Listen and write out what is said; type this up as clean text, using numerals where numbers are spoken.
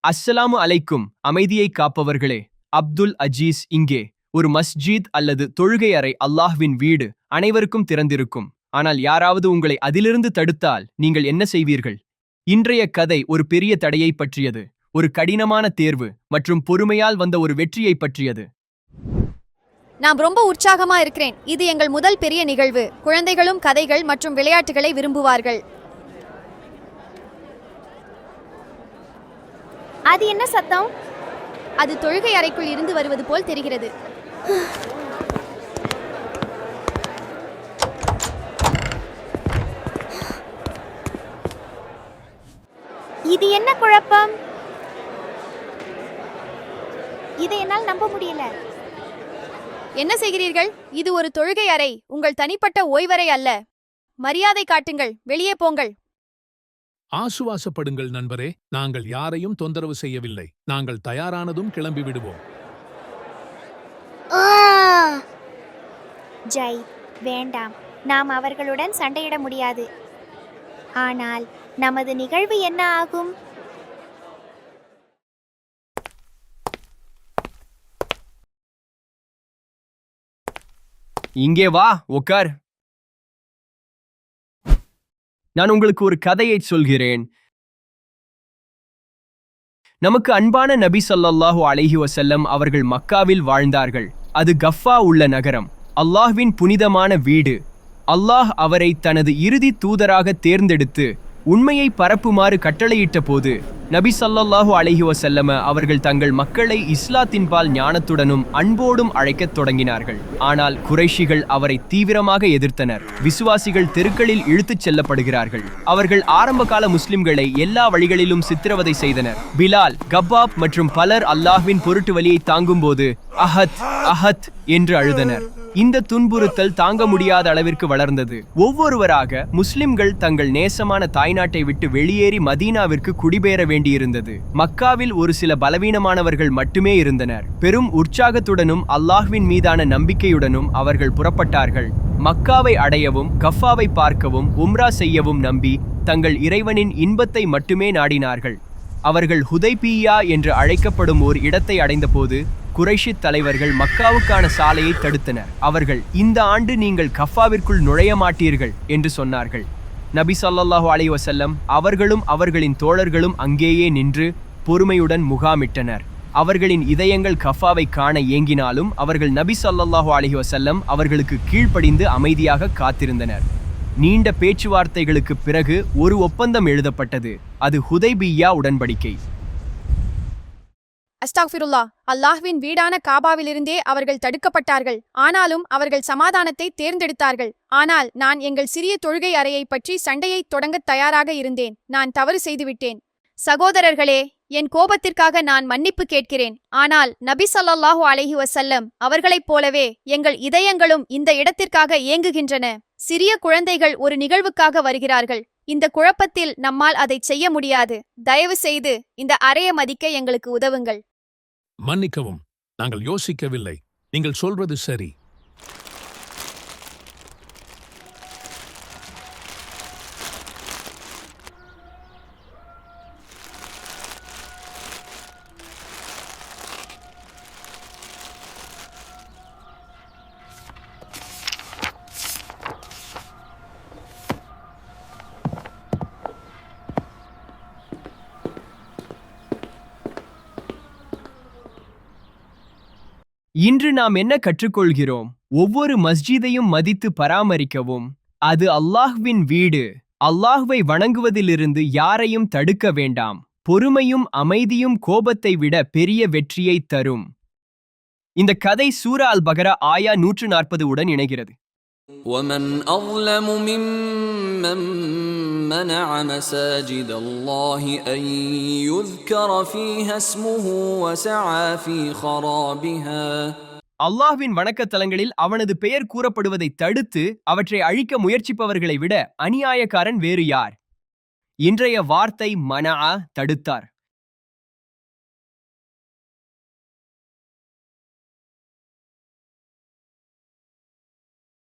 அஸ்ஸலாமு அலைக்கும். அமைதியை காப்பவர்களே, அப்துல் அஜீஸ் இங்கே. ஒரு மஸ்ஜித் அல்லது தொழுகை அறை அல்லாஹ்வின் வீடு, அனைவருக்கும் திறந்திருக்கும். ஆனால் யாராவது உங்களை அதிலிருந்து தடுத்தால் நீங்கள் என்ன செய்வீர்கள்? இன்றைய கதை ஒரு பெரிய தடையை பற்றியது, ஒரு கடினமான தேர்வு மற்றும் பொறுமையால் வந்த ஒரு வெற்றியை பற்றியது. நான் ரொம்ப உற்சாகமா இருக்கிறேன். இது எங்கள் முதல் பெரிய நிகழ்வு. குழந்தைகளும் கதைகள் மற்றும் விளையாட்டுகளை விரும்புவார்கள். அது என்ன சத்தம்? அது தொழுகை அறைக்குள் இருந்து வருவது போல் தெரிகிறது. இது என்ன குழப்பம்? இதை என்னால் நம்ப முடியல. என்ன செய்கிறீர்கள்? இது ஒரு தொழுகை அறை, உங்கள் தனிப்பட்ட ஓய்வறை அல்ல. மரியாதை காட்டுங்கள், வெளியே போங்கள். ஆசுவாசப்படுங்கள் நண்பரே, நாங்கள் யாரையும் தொந்தரவு செய்யவில்லை. நாங்கள் தயாரானதும் கிளம்பி விடுவோம். ஜெய், வேண்டாம். நாம் அவர்களுடன் சண்டையிட முடியாது. ஆனால் நமது நிகழ்வு என்ன ஆகும்? இங்கே வா, உட்கார். நான் உங்களுக்கு ஒரு கதையை சொல்கிறேன். நமக்கு அன்பான நபி ஸல்லல்லாஹு அலைஹி வஸல்லம் அவர்கள் மக்காவில் வாழ்ந்தார்கள். அது கஃபா உள்ள நகரம், அல்லாஹ்வின் புனிதமான வீடு. அல்லாஹ் அவரை தனது இறுதி தூதராக தேர்ந்தெடுத்து உண்மையை பரப்புமாறு கட்டளையிட்ட போது நபி ஸல்லல்லாஹு அலைஹி வஸல்லம் அவர்கள் தங்கள் மக்களை இஸ்லாத்தின்பால் ஞானத்துடனும் அன்போடும் அழைக்கத் தொடங்கினார்கள். ஆனால் குறைஷிகள் அவரை தீவிரமாக எதிர்த்தனர். விசுவாசிகள் தெருக்களில் இழுத்துச் செல்லப்படுகிறார்கள். அவர்கள் ஆரம்பகால முஸ்லிம்களை எல்லா வழிகளிலும் சித்திரவதை செய்தனர். பிலால், கப்பாப் மற்றும் பலர் அல்லாஹ்வின் பொருட்டு வலியை தாங்கும்போது அஹத் அஹத் என்று அழுதனர். இந்த துன்புறுத்தல் தாங்க முடியாத அளவிற்கு வளர்ந்தது. ஒவ்வொருவராக முஸ்லிம்கள் தங்கள் நேசமான தாய்நாட்டை விட்டு வெளியேறி மதீனாவிற்கு குடிபெயர வேண்டியிருந்தது. மக்காவில் ஒரு சில பலவீனமானவர்கள் மட்டுமே இருந்தனர். பெரும் உற்சாகத்துடனும் அல்லாஹ்வின் மீதான நம்பிக்கையுடனும் அவர்கள் புறப்பட்டார்கள். மக்காவை அடையவும், கஃபாவை பார்க்கவும், உம்ரா செய்யவும் நம்பி தங்கள் இறைவனின் இன்பத்தை மட்டுமே நாடினார்கள். அவர்கள் ஹுதைபியா என்று அழைக்கப்படும் ஓர் இடத்தை அடைந்தபோது குறைஷித் தலைவர்கள் மக்காவுக்கான சாலையை தடுத்தனர். அவர்கள், இந்த ஆண்டு நீங்கள் கஃபாவிற்குள் நுழைய மாட்டீர்கள் என்று சொன்னார்கள். நபி ஸல்லல்லாஹு அலைஹி வஸல்லம் அவர்களும் அவர்களின் தோழர்களும் அங்கேயே நின்று பொறுமையுடன் முகாமிட்டனர். அவர்களின் இதயங்கள் கஃபாவை காண ஏங்கினாலும் அவர்கள் நபி ஸல்லல்லாஹு அலைஹி வஸல்லம் அவர்களுக்கு கீழ்ப்படிந்து அமைதியாக காத்திருந்தனர். நீண்ட பேச்சுவார்த்தைகளுக்கு பிறகு ஒரு ஒப்பந்தம் எழுதப்பட்டது. அது ஹுதைபிய்யா உடன்படிக்கை. அஸ்தாக்ஃபிருல்லா. அல்லாஹ்வின் வீடான காபாவிலிருந்தே அவர்கள் தடுக்கப்பட்டார்கள். ஆனாலும் அவர்கள் சமாதானத்தை தேர்ந்தெடுத்தார்கள். ஆனால் நான் எங்கள் சிறிய தொழுகை அறையை பற்றி சண்டையை தொடங்கத் தயாராக இருந்தேன். நான் தவறு செய்துவிட்டேன். சகோதரர்களே, என் கோபத்திற்காக நான் மன்னிப்பு கேட்கிறேன். ஆனால் நபி ஸல்லல்லாஹு அலைஹி வஸல்லம் அவர்களைப் போலவே எங்கள் இதயங்களும் இந்த இடத்திற்காக ஏங்குகின்றன. சிறிய குழந்தைகள் ஒரு நிகழ்வுக்காக வருகிறார்கள். இந்த குழப்பத்தில் நம்மால் அதை செய்ய முடியாது. தயவு செய்து இந்த அறையை மதிக்க எங்களுக்கு உதவுங்கள். மன்னிக்கவும், நாங்கள் யோசிக்கவில்லை. நீங்கள் சொல்வது சரி. இன்று நாம் என்ன கற்றுக்கொள்கிறோம்? ஒவ்வொரு மஸ்ஜிதையும் மதித்து பராமரிக்கவும். அது அல்லாஹ்வின் வீடு. அல்லாஹ்வை வணங்குவதிலிருந்து யாரையும் தடுக்க வேண்டாம். பொறுமையும் அமைதியும் கோபத்தை விட பெரிய வெற்றியை தரும். இந்த கதை சூரா அல் பகரா ஆயா 140 உடன் இணைகிறது. وَمَنْ أَظْلَمُ مِمَّنْ مَنَعَ مَسَاجِدَ اللَّهِ أَنْ يُذْكَرَ فِيهَا اسْمُهُ وَسَعَى فِي خَرَابِهَا. அல்லாஹ்வின் வணக்கத்தலங்களில் அவனது பெயர் கூறப்படுவதை தடுத்து அவற்றை அழிக்க முயற்சிப்பவர்களை விட அநியாயக்காரன் வேறு யார்? இன்றைய வார்த்தை மனஆ, தடுத்தார்.